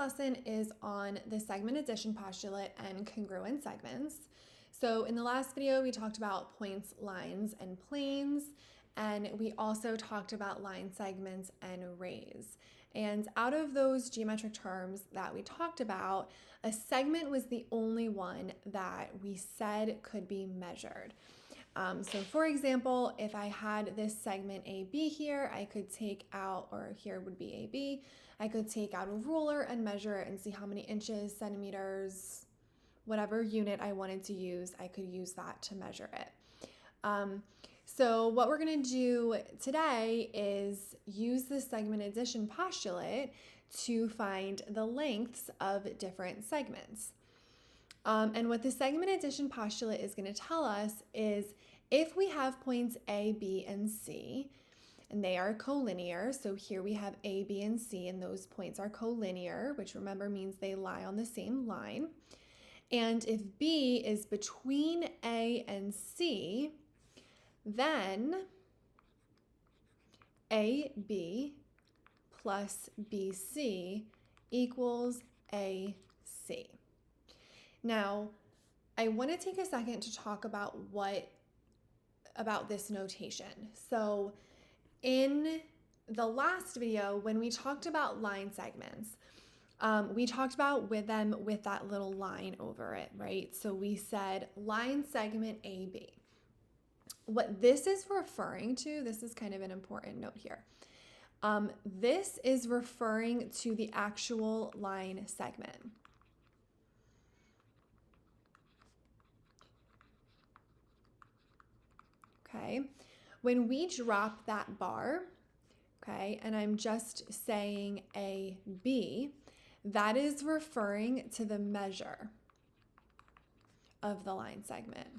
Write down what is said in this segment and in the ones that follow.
lesson is on the segment addition postulate and congruent segments. So in the last video, we talked about points, lines, and planes, and we also talked about line segments and rays. And out of those geometric terms that we talked about, a segment was the only one that we said could be measured. So for example, if I had this segment AB here, I could take out, or here would be AB, I could take out a ruler and measure it and see how many inches, centimeters, whatever unit I wanted to use, I could use that to measure it. So what we're going to do today is use the segment addition postulate to find the lengths of different segments. And what the segment addition postulate is going to tell us is if we have points A, B, and C, and they are collinear, so here we have A, B, and C, and those points are collinear, which remember means they lie on the same line. And if B is between A and C, then AB plus BC equals AC. Now, I want to take a second to talk about this notation. So in the last video, when we talked about line segments, we talked about them with that little line over it, right? So we said line segment AB. What this is referring to, this is kind of an important note here. This is referring to the actual line segment. Okay, when we drop that bar, okay, and I'm just saying AB, that is referring to the measure of the line segment.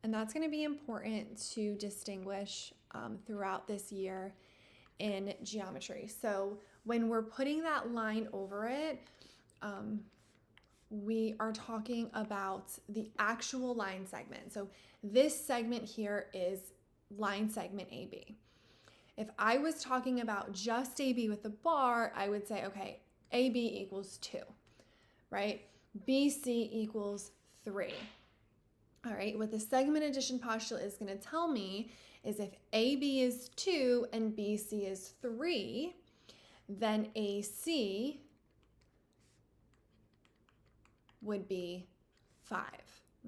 And that's going to be important to distinguish throughout this year in geometry. So when we're putting that line over it, we are talking about the actual line segment. So this segment here is line segment AB. If I was talking about just AB with the bar, I would say, okay, AB equals 2, right? BC equals 3. All right, what the segment addition postulate is going to tell me is if AB is 2 and BC is 3, then AC would be 5,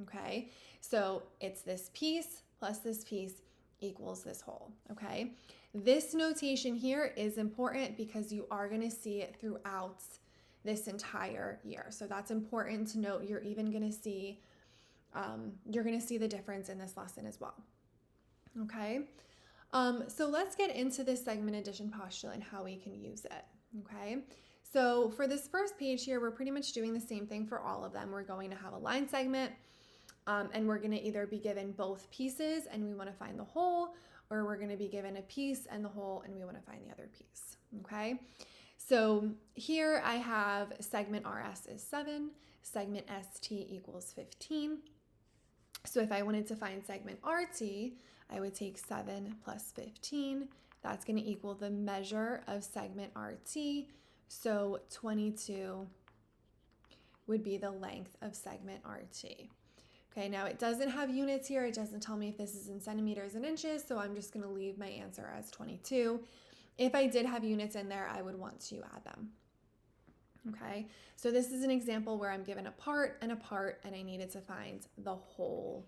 okay? So it's this piece plus this piece equals this whole, okay? This notation here is important because you are going to see it throughout this entire year. So that's important to note. You're even going to see, the difference in this lesson as well, okay? So let's get into this segment addition postulate and how we can use it, okay? So for this first page here, we're pretty much doing the same thing for all of them. We're going to have a line segment, and we're going to either be given both pieces and we want to find the whole, or we're going to be given a piece and the whole and we want to find the other piece, okay? So here I have segment RS is 7, segment ST equals 15. So if I wanted to find segment RT, I would take 7 plus 15. That's going to equal the measure of segment RT. So 22 would be the length of segment RT. Okay, now it doesn't have units here. It doesn't tell me if this is in centimeters and inches, so I'm just going to leave my answer as 22. If I did have units in there, I would want to add them. Okay, so this is an example where I'm given a part, and I needed to find the whole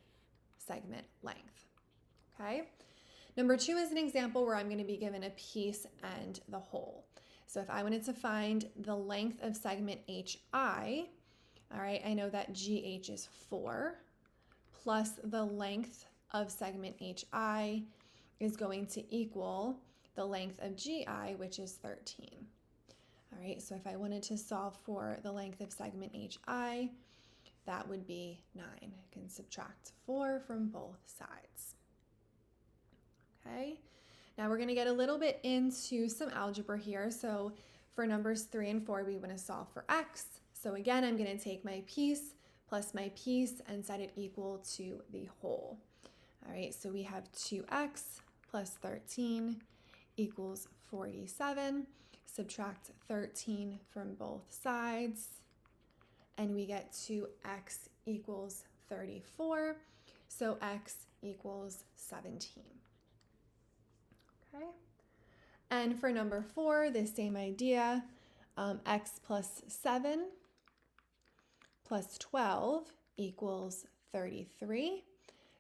segment length. Okay, number 2 is an example where I'm going to be given a piece and the whole. So if I wanted to find the length of segment HI, all right, I know that GH is 4, plus the length of segment HI is going to equal the length of GI, which is 13. All right, so if I wanted to solve for the length of segment HI, that would be 9. I can subtract 4 from both sides. Okay, now we're going to get a little bit into some algebra here. So for numbers 3 and 4, we want to solve for x. So again, I'm going to take my piece plus my piece and set it equal to the whole. All right, so we have 2x plus 13 equals 47. Subtract 13 from both sides, and we get 2x equals 34. So x equals 17. Okay. And for number 4, the same idea, x plus 7 plus 12 equals 33.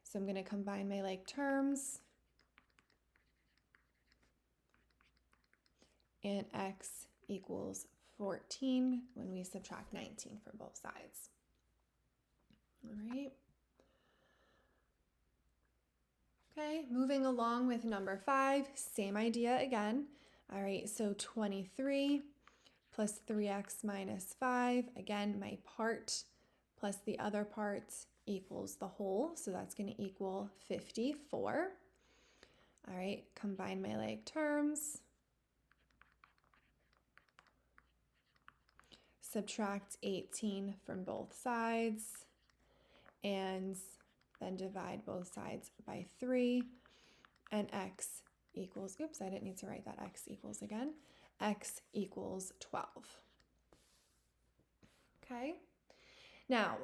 So I'm going to combine my like terms. And x equals 14 when we subtract 19 from both sides. All right. Okay, moving along with number 5, same idea again. All right, so 23 plus 3x minus 5. Again, my part plus the other part equals the whole, so that's going to equal 54. All right, combine my like terms. Subtract 18 from both sides, and then divide both sides by 3, and x equals, oops, I didn't need to write that x equals again, x equals 12. Okay, now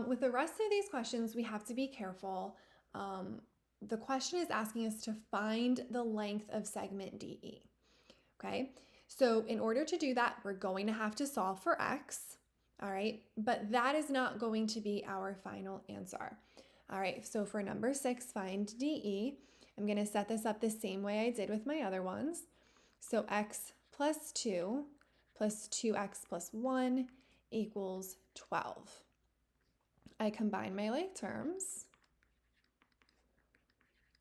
with the rest of these questions, we have to be careful. The question is asking us to find the length of segment DE. Okay, so in order to do that, we're going to have to solve for x, all right? But that is not going to be our final answer. All right, so for number 6, find DE. I'm going to set this up the same way I did with my other ones. So x plus 2 plus 2x plus 1 equals 12. I combine my like terms,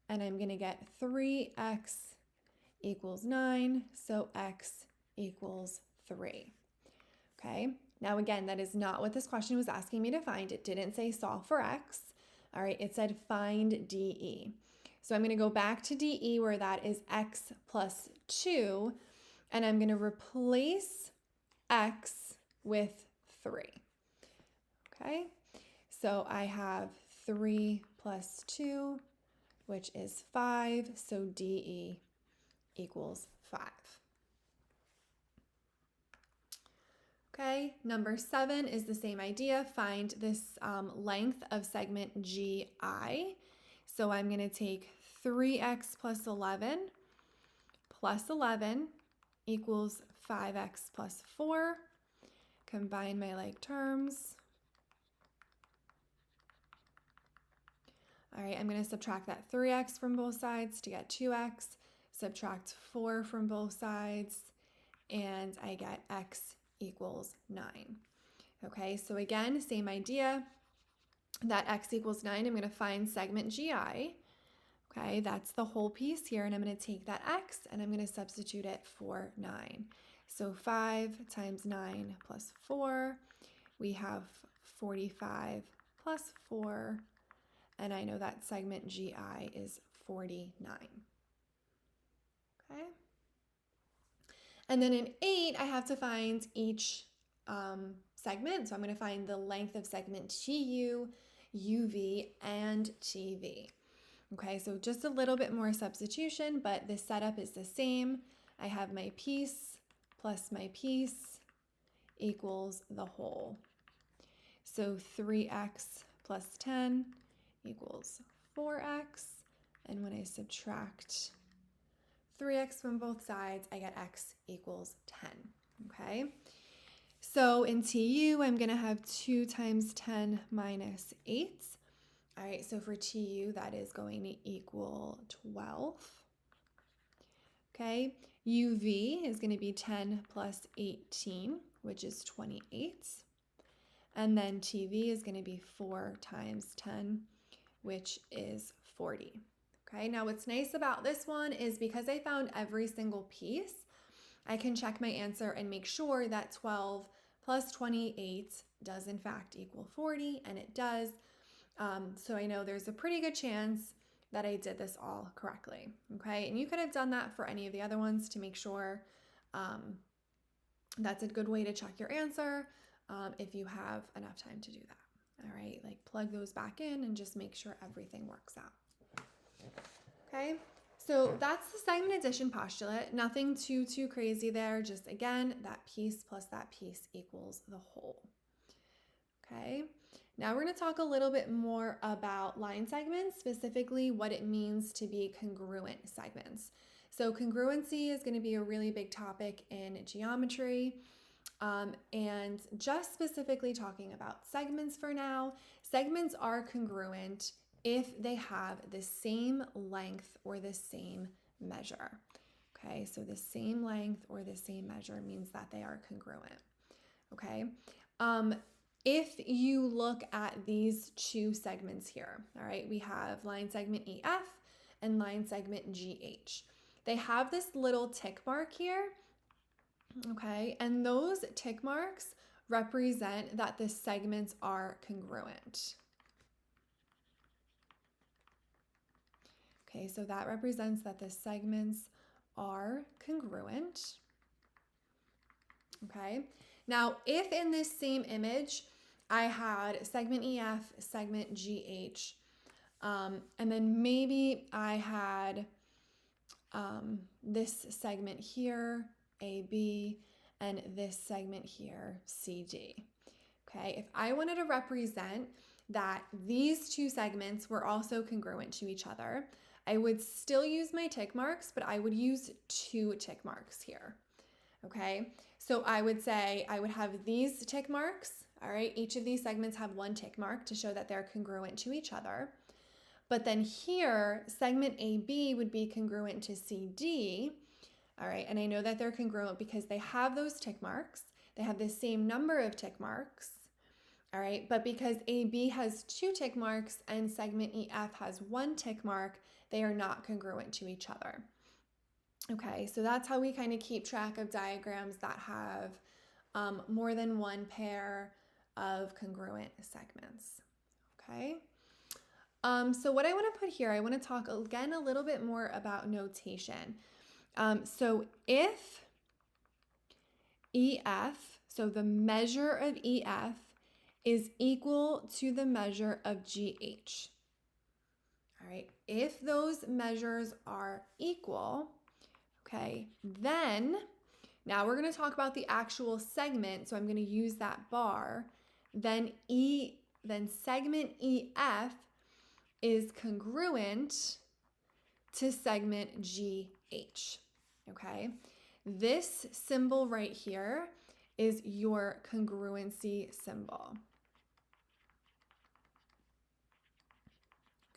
and I'm going to get 3x equals 9, so x equals 3. Okay, now again, that is not what this question was asking me to find. It didn't say solve for x. All right, it said find DE. So I'm going to go back to DE where that is x plus 2, and I'm going to replace x with 3. Okay, so I have 3 plus 2, which is 5, so DE equals 5. Okay, number 7 is the same idea. Find this length of segment GI. So I'm going to take 3x plus 11 equals 5x plus 4. Combine my like terms. All right, I'm going to subtract that 3x from both sides to get 2x. Subtract 4 from both sides, and I get x equals 9. Okay, so again, same idea. That x equals 9, I'm going to find segment GI. Okay, that's the whole piece here, and I'm going to take that x and I'm going to substitute it for 9. So 5 times 9 plus 4, we have 45 plus 4, and I know that segment GI is 49. Okay. And then in 8, I have to find each segment. So I'm going to find the length of segment TU, UV, and TV. Okay, so just a little bit more substitution, but the setup is the same. I have my piece plus my piece equals the whole. So 3x plus 10 equals 4x. And when I subtract 3x from both sides, I get x equals 10, okay? So in TU, I'm gonna have 2 times 10 minus 8. All right, so for TU, that is going to equal 12, okay? UV is gonna be 10 plus 18, which is 28. And then TV is gonna be 4 times 10, which is 40. Okay, now what's nice about this one is because I found every single piece, I can check my answer and make sure that 12 plus 28 does in fact equal 40, and it does. So I know there's a pretty good chance that I did this all correctly. Okay, and you could have done that for any of the other ones to make sure. That's a good way to check your answer if you have enough time to do that. All right, like plug those back in and just make sure everything works out. Okay, So that's the segment addition postulate. Nothing too crazy there. Just again, that piece plus that piece equals the whole. Okay. Now we're going to talk a little bit more about line segments, specifically what it means to be congruent segments. So congruency is going to be a really big topic in geometry. And just specifically talking about segments for now, segments are congruent if they have the same length or the same measure. Okay, so the same length or the same measure means that they are congruent. Okay, if you look at these two segments here, all right, we have line segment EF and line segment GH. They have this little tick mark here, okay, and those tick marks represent that the segments are congruent. Okay, so that represents that the segments are congruent. Okay, now if in this same image I had segment EF, segment GH, and then maybe I had this segment here, AB, and this segment here, CD. Okay, if I wanted to represent that these two segments were also congruent to each other, I would still use my tick marks, but I would use two tick marks here. Okay, so I would say I would have these tick marks. All right, each of these segments have one tick mark to show that they're congruent to each other. But then here, segment AB would be congruent to CD. All right, and I know that they're congruent because they have those tick marks. They have the same number of tick marks. All right, but because AB has two tick marks and segment EF has one tick mark, they are not congruent to each other. Okay, so that's how we kind of keep track of diagrams that have more than one pair of congruent segments. Okay, so what I want to put here, I want to talk again a little bit more about notation. So if EF, so the measure of EF is equal to the measure of GH. All right, if those measures are equal, okay, then now we're going to talk about the actual segment. So I'm going to use that bar. Then segment EF is congruent to segment GH. Okay, this symbol right here is your congruency symbol.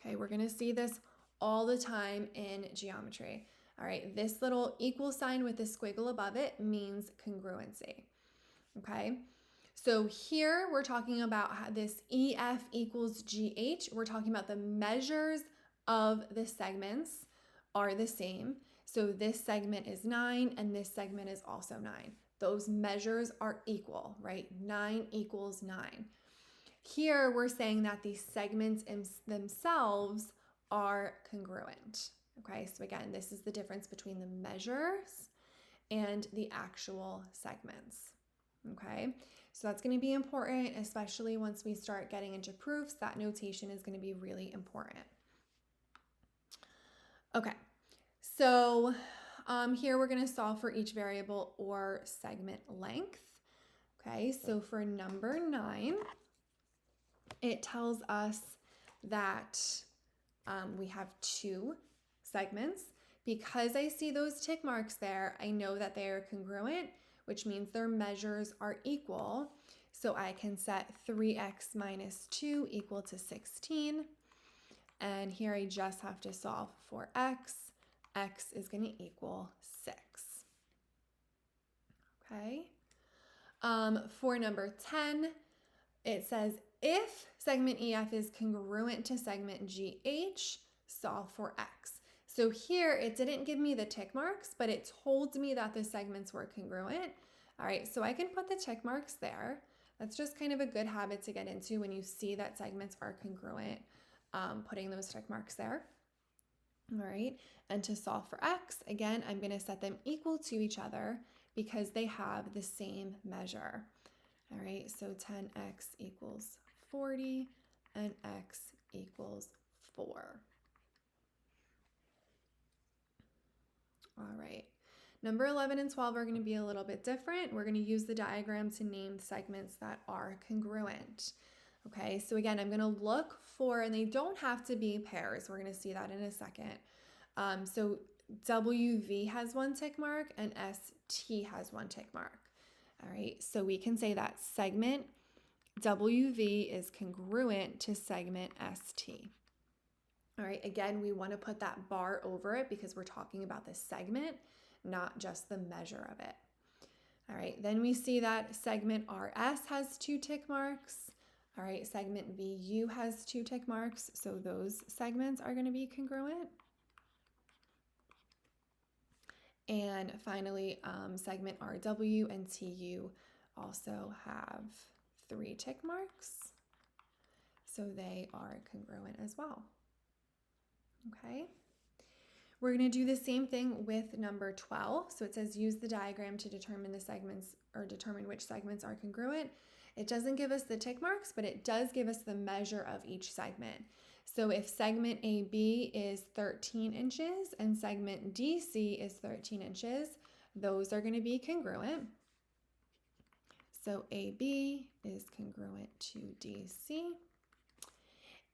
Okay, we're going to see this all the time in geometry. All right, this little equal sign with the squiggle above it means congruency. Okay, so here we're talking about how this EF equals GH. We're talking about the measures of the segments are the same. So this segment is 9 and this segment is also 9. Those measures are equal, right? 9 equals 9. Here we're saying that these segments themselves are congruent. Okay, so again, this is the difference between the measures and the actual segments. Okay, so that's going to be important, especially once we start getting into proofs. That notation is going to be really important. Okay, so here we're going to solve for each variable or segment length. Okay, so for number 9, it tells us that we have two segments. Because I see those tick marks there, I know that they are congruent, which means their measures are equal. So I can set 3x minus 2 equal to 16. And here I just have to solve for x. X is going to equal 6. Okay. For number 10, it says if segment EF is congruent to segment GH, solve for x. So here it didn't give me the tick marks, but it told me that the segments were congruent. All right, so I can put the tick marks there. That's just kind of a good habit to get into when you see that segments are congruent, putting those tick marks there. All right, and to solve for x, again, I'm going to set them equal to each other because they have the same measure. All right, so 10x equals 40 and x equals 4. All right. Number 11 and 12 are going to be a little bit different. We're going to use the diagram to name segments that are congruent. Okay, so again, I'm going to look for, and they don't have to be pairs. We're going to see that in a second. So WV has one tick mark and ST has one tick mark. All right, so we can say that segment WV is congruent to segment ST. All right, again, we want to put that bar over it because we're talking about the segment, not just the measure of it. All right, then we see that segment RS has two tick marks. All right, segment VU has two tick marks, so those segments are going to be congruent. And finally, segment RW and TU also have three tick marks, so they are congruent as well. Okay. We're going to do the same thing with number 12. So it says use the diagram to determine the segments or determine which segments are congruent. It doesn't give us the tick marks, but it does give us the measure of each segment. So if segment AB is 13 inches and segment DC is 13 inches, those are going to be congruent. So AB is congruent to DC.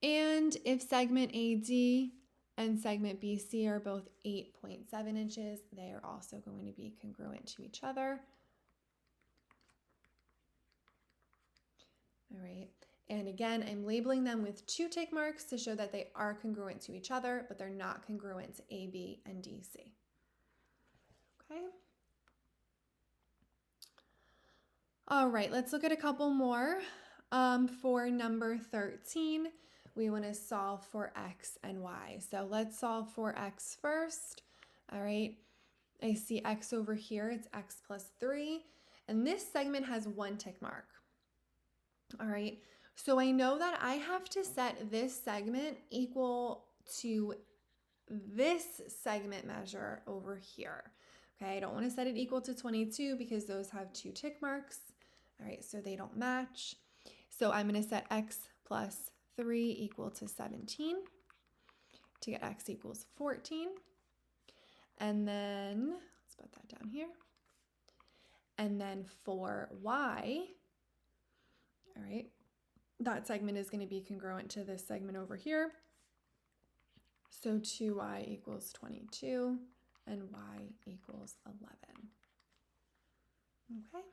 And if segment AD and segment BC are both 8.7 inches, they are also going to be congruent to each other. All right, and again, I'm labeling them with two tick marks to show that they are congruent to each other, but they're not congruent to AB and DC. Okay. All right, let's look at a couple more. For number 13, we want to solve for x and y. So let's solve for x first. All right, I see x over here, it's x plus 3, and this segment has one tick mark. All right, so I know that I have to set this segment equal to this segment measure over here. Okay, I don't want to set it equal to 22 because those have two tick marks. All right, so they don't match. So I'm going to set x plus 3 equal to 17 to get x equals 14. And then, let's put that down here. And then for y, all right, that segment is going to be congruent to this segment over here. So 2y equals 22 and y equals 11. Okay.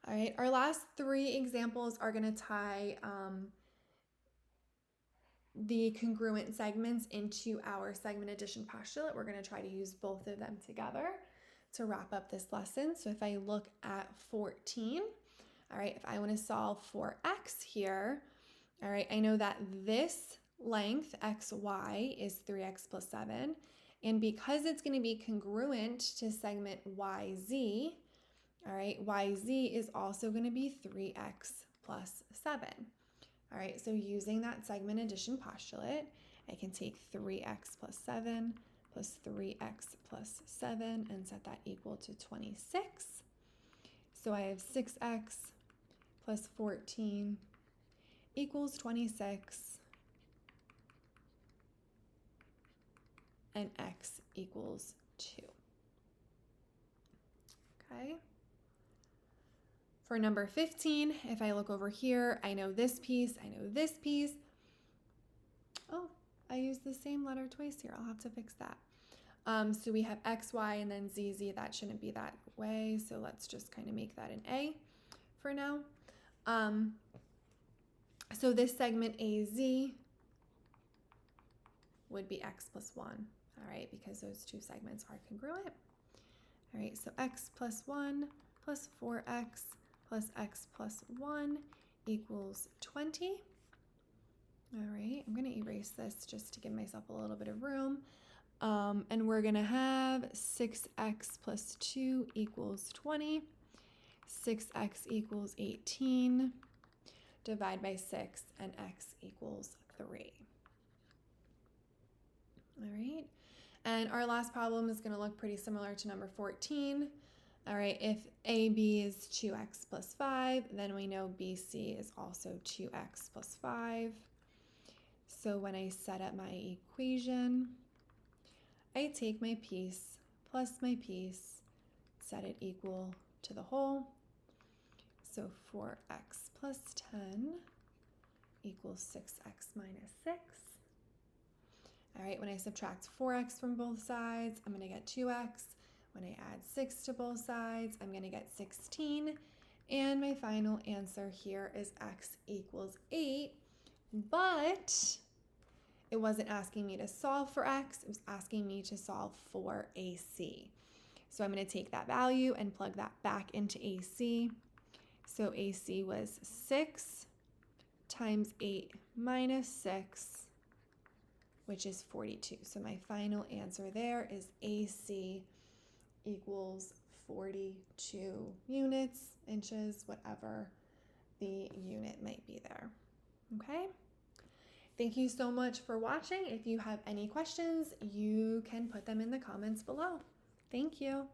All right, our last three examples are going to tie the congruent segments into our segment addition postulate. We're going to try to use both of them together to wrap up this lesson. So if I look at 14, all right, if I want to solve for x here, all right, I know that this length xy is 3x plus 7, and because it's going to be congruent to segment yz, all right, yz is also going to be 3x plus 7. All right, so using that segment addition postulate, I can take 3x plus 7 plus 3x plus 7 and set that equal to 26. So I have 6x plus 14 equals 26, and x equals 2. Okay. For number 15, if I look over here, I know this piece, I know this piece. Oh, I used the same letter twice here. I'll have to fix that. So we have x, y, and then z, z. That shouldn't be that way, so let's just kind of make that an A for now. So this segment AZ would be x plus 1, all right, because those two segments are congruent. All right, so x plus 1 plus 4x plus x plus 1 equals 20. All right, I'm going to erase this just to give myself a little bit of room. And we're going to have 6x plus 2 equals 20. 6x equals 18. Divide by 6, and x equals 3. All right, and our last problem is going to look pretty similar to number 14. All right, if AB is 2x plus 5, then we know BC is also 2x plus 5. So when I set up my equation, I take my piece plus my piece, set it equal to the whole. So 4x plus 10 equals 6x minus 6. All right, when I subtract 4x from both sides, I'm going to get 2x. When I add 6 to both sides, I'm going to get 16. And my final answer here is x equals 8. But it wasn't asking me to solve for x. It was asking me to solve for AC. So I'm going to take that value and plug that back into AC. So AC was 6 times 8 minus 6, which is 42. So my final answer there is AC equals 42 units, inches, whatever the unit might be there. Okay? Thank you so much for watching. If you have any questions, you can put them in the comments below. Thank you.